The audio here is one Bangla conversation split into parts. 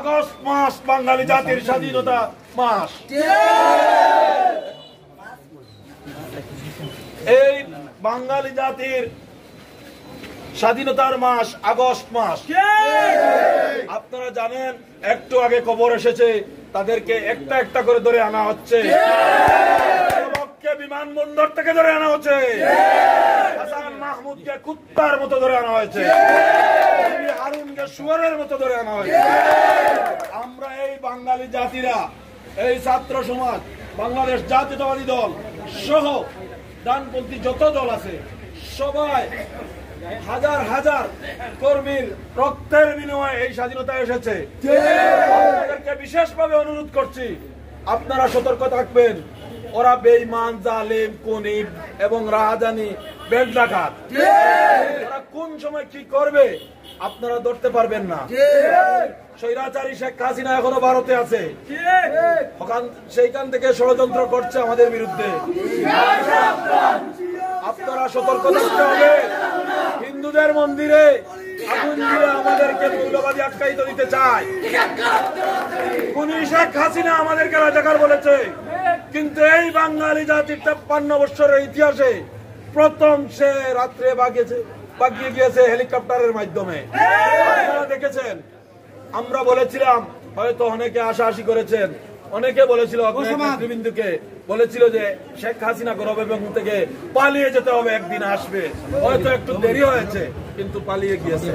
আগস্ট মাস বাঙালি জাতির স্বাধীনতা মাস। এই বাঙালি জাতির স্বাধীনতার মাস আগস্ট মাস। আপনারা জানেন একটু আগে খবর এসেছে তাদেরকে একটা একটা করে ধরে আনা হচ্ছে, বিমানবন্দর থেকে ধরে আনা হচ্ছে, হাসান মাহমুদকে কুত্তার মতো ধরে আনা হয়েছে, হারুনকে শুয়ারের মতো ধরে আনা হয়েছে। আমরা এই বাঙালি জাতিরা, এই ছাত্র সমাজ, বাংলাদেশ জাতীয়তাবাদী দল সহ ডানপন্থী যত দল আছে সবাই হাজার হাজার কর্মীর রক্তের বিনিময়ে এই স্বাধীনতা এসেছে। আপনাদেরকে বিশেষভাবে অনুরোধ করছি, আপনারা সতর্ক থাকবেন। ওরা বেঈমান, জালেম, খুনি এবং রাহাজানি, বেড ডাকাত, ওরা কোন সময় কি করবে আপনারা ধরতে পারবেন না। স্বৈরাচারী শেখ হাসিনা এখনো ভারতে আছে, সেইখান থেকে ষড়যন্ত্র করছে আমাদের বিরুদ্ধে। আপনারা সতর্ক থাকতে হবে। হিন্দুদের মন্দিরে আগুন দিয়ে আমাদেরকে মৌলবাদী আখ্যায়িত দিতে চায়। খুনি শেখ হাসিনা আমাদেরকে রাজাকার বলেছে, কিন্তু এই বাঙালি জাতির 53 বছরের ইতিহাসে প্রথম সে রাত্রে বাগিয়ে গিয়েছে হেলিকপ্টারের মাধ্যমে। আপনারা দেখেছেন, আমরা বলেছিলাম, হয়তো অনেকে আশাআশি করেছেন, অনেকে বলেছিল, নেতৃবৃন্দকে বলেছিল যে শেখ হাসিনা গণভবন থেকে পালিয়ে যেতে হবে, একদিন আসবে। হয়তো একটু দেরি হয়েছে, কিন্তু পালিয়ে গিয়েছে।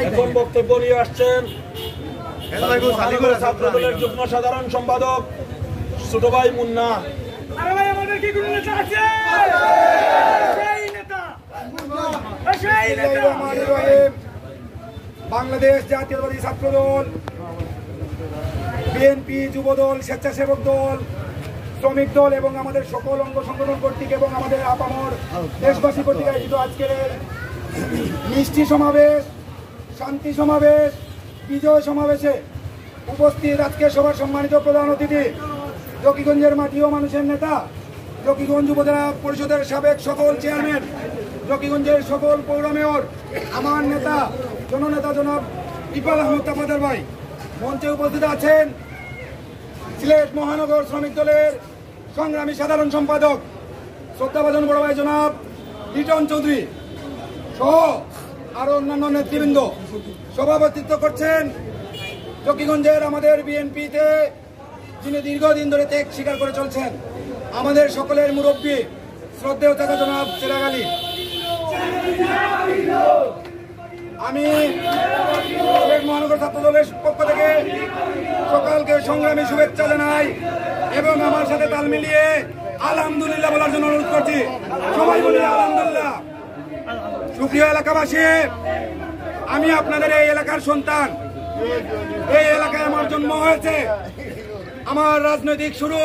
এখন বক্তব্য নিয়ে আসছেন ছাত্রদলের যুগ্ম সাধারণ সম্পাদক ছোট ভাই মুন্না। বাংলাদেশ জাতীয়তাবাদী ছাত্রদল, বিএনপি, যুবদল, স্বেচ্ছাসেবক দল, শ্রমিক দল এবং আমাদের সকল অঙ্গ সংগঠন কর্তৃক এবং আমাদের আপামর দেশবাসী কর্তৃক আয়োজিত আজকের মিষ্টি সমাবেশ, শান্তি সমাবেশ, বিজয় সমাবেশে উপস্থিত আজকে সবার সম্মানিত প্রধান অতিথি, জকিগঞ্জের মাটি ও মানুষের নেতা, জকিগঞ্জ উপজেলা পরিষদের সাবেক সকল চেয়ারম্যান, জকিগঞ্জের সকল পৌর মেয়র, আমার নেতা জননেতা জনাব ইকবাল আহমদ তাফাদার ভাই। মঞ্চে উপস্থিত আছেন সিলেট মহানগর শ্রমিক দলের সংগ্রামী সাধারণ সম্পাদক শ্রদ্ধাভাজন বড় ভাই জনাব লিটন চৌধুরী সহ আরো অন্যান্য নেতৃবৃন্দ। সভাপতিত্ব করছেন জকিগঞ্জের আমাদের বিএনপিতে যিনি দীর্ঘদিন ধরে ত্যাগ স্বীকার করে চলছেন, আমাদের সকলের মুরব্বী শ্রদ্ধেয় চাচা জনাব চেরাগ আলী। আমি সিলেট মহানগর ছাত্র দলের পক্ষ থেকে সকালকে সংগ্রামী শুভেচ্ছা জানাই এবং আমার সাথে তাল মিলিয়ে আলহামদুলিল্লাহ বলার জন্য অনুরোধ করছি। সবাই বলি আলহামদুলিল্লাহ। সুপ্রিয় এলাকাবাসী, আমি আপনাদের এই এলাকার সন্তান। এই এলাকায় আমার জন্ম হয়েছে। আমার রাজনৈতিক শুরু,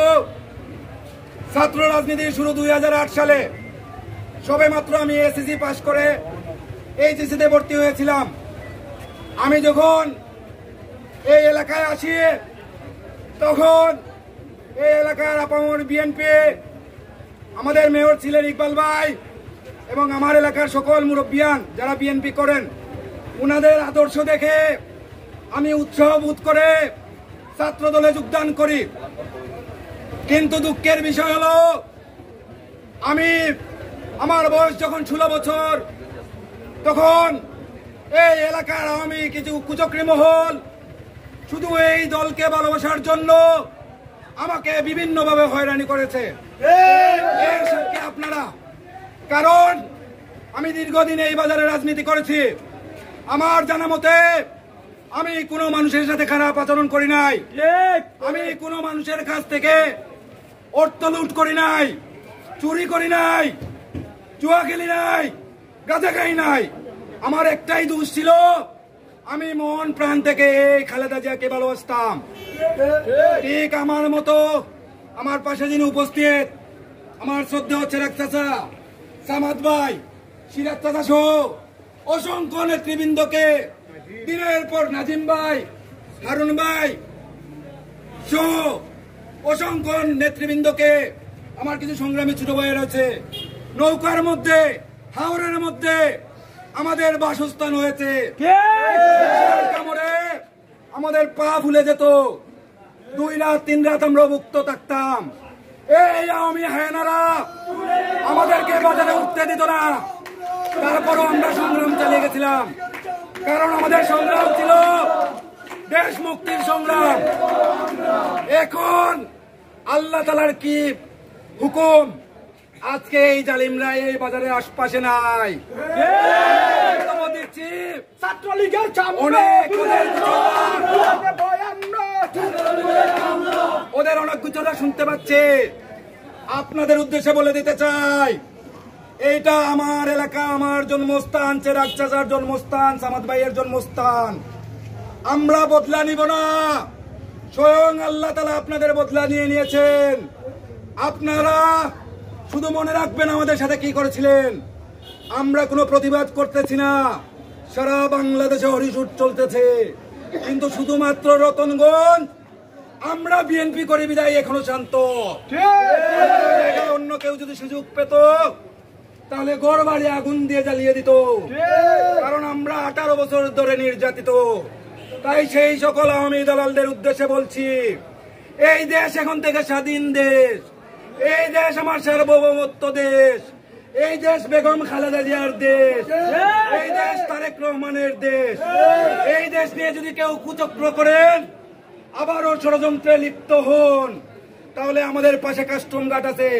ছাত্র রাজনীতির শুরু 2008 সালে। সবে মাত্র আমি এসএসসি পাশ করে এইচএসসিতে ভর্তি হয়েছিলাম। আমি যখন এই এলাকায় আসি তখন এই এলাকার আপামর বিএনপি, আমাদের মেয়র ছিলেন ইকবাল ভাই এবং আমার এলাকার সকল মুরব্বিয়ান যারা বিএনপি করেন, উনাদের আদর্শ দেখে আমি উৎসাহ বোধ করে ছাত্র দলে যোগদান করি। কিন্তু দুঃখের বিষয় হলো, আমি আমার বয়স যখন 16 বছর, তখন এই এলাকার আওয়ামী কিছু কুচক্রী মহল শুধু এই দলকে ভালোবাসার জন্য আমাকে বিভিন্নভাবে হয়রানি করেছে। এর সাথে আপনারা, কারণ আমি দীর্ঘদিন এই বাজারে রাজনীতি করেছি, আমার জানা মতে আমি কোনো মানুষের সাথে খারাপ আচরণ করি নাই, আমি কোনো মানুষের কাছ থেকে অর্থ লুট করি নাই, চুরি করি নাই, জুয়া খেলি নাই, গাঁজা খাই নাই। আমার একটাই দোষ ছিল, আমি মন প্রাণ থেকে এই খালেদা জিয়াকে ভালোবাসতাম। ঠিক আমার মতো আমার পাশে যিনি উপস্থিত, আমার শ্রদ্ধেয় চেরাগ চাচা, সামাদ ভাই, সিরাজ চাচা সহ অসংখ্য নেতৃবৃন্দকে, দিনের পর নাজিম ভাই, হারুন ভাই সহ অসংখ্য নেতৃবৃন্দকে, আমার কিছু সংগ্রামী ছোট ভাইয়ের আছে, নৌকার মধ্যে, হাওরের মধ্যে আমাদের বাসস্থান হয়েছে। আমাদের পা ফুলে যেত, 2 রাত 3 রাত আমরা মুক্ত থাকতাম। এই আওয়ামী হায়নারা আমাদেরকে বাজারে উঠতে দিত না, তারপরও আমরা সংগ্রাম চালিয়ে গেছিলাম, কারণ আমাদের সংগ্রাম ছিল দেশ মুক্তির সংগ্রাম। এখন আল্লাহ তাআলার কি হুকুম, আজকে এই জালিমরা এই বাজারের আশপাশে নাই। দিচ্ছি ছাত্রলীগের ওদের অনেক গুজরা শুনতে পাচ্ছে। আপনাদের উদ্দেশ্যে বলে দিতে চাই, এইটা আমার এলাকা, আমার জন্মস্থান, চেরাগ চাচার জন্মস্থান, সামাদ ভাইয়ের জন্মস্থান। আমরা বদলা নিব না, স্বয়ং আল্লাহ তাআলা আপনাদের বদলা নিয়ে নিয়েছেন। আপনারা শুধু মনে রাখবেন আমাদের সাথে কি করেছিলেন। আমরা কোনো প্রতিবাদ করতেছি না, সারা বাংলাদেশে হরিশুট চলতেছে, কিন্তু শুধুমাত্র রতনগঞ্জ আমরা বিএনপি করি বিদায় এখনো শান্ত। অন্য কেউ যদি সুযোগ পেত তাহলে ঘর বাড়ি আগুন দিয়ে জ্বালিয়ে দিত, কারণ আমরা 18 বছর ধরে নির্যাতিত। তাই সেই সকল আওয়ামী দালালদের উদ্দেশ্যে বলছি, এই দেশ এখন থেকে স্বাধীন দেশ, এই দেশ আমার সার্বভৌমত্ব দেশ, এই দেশ বেগম খালেদা জিয়ার দেশ, এই দেশ তারেক রহমানের দেশ। এই দেশ নিয়ে যদি কেউ কুচক্র করেন, আবারও ষড়যন্ত্রে লিপ্ত হন, তাহলে আমাদের পাশে কাস্টম ঘাট আছে,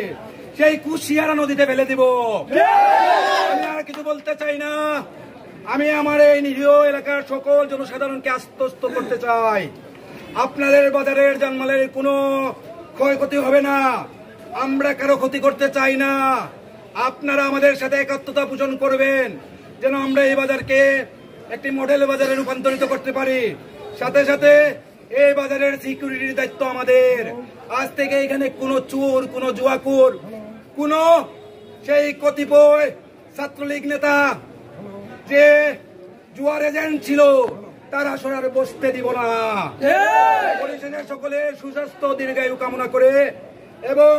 সেই কুশিয়ারা নদীতে ফেলে দিব। আমি আর কিছু বলতে চাই না। আমি আমার এই নিরীহ এলাকার সকল জনসাধারণকে আশ্বস্ত করতে চাই, আপনাদের বাজারের জানমালের কোনো ক্ষয়ক্ষতি হবে না, আমরা কারো ক্ষতি করতে চাই না। আপনারা আমাদের সাথে একাত্মতা পোষণ করবেন, যেন আমরা এই বাজারকে একটি মডেল বাজারে রূপান্তরিত করতে পারি। সাথে সাথে এই বাজারের সিকিউরিটির দায়িত্ব আমাদের। আজ থেকে এখানে কোনো চোর, কোনো জুয়াকুর, কোনো সেই কতিপয় ছাত্রলীগ নেতা যে জুয়ার এজেন্ট ছিল, তারা সরার বসতে দিব না। পরিশেষে সকলের সুস্বাস্থ্য দীর্ঘায়ু কামনা করে এবং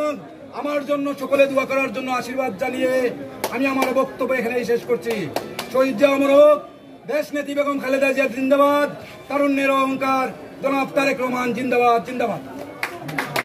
আমার জন্য সকলে দোয়া করার জন্য আশীর্বাদ জানিয়ে আমি আমার বক্তব্য এখানেই শেষ করছি। শহীদ জিয়া অমর হোক, দেশ নেত্রী বেগম খালেদা জিয়া জিন্দাবাদ, তারুণ্যের অহংকার জনাব তারেক রহমান জিন্দাবাদ, জিন্দাবাদ।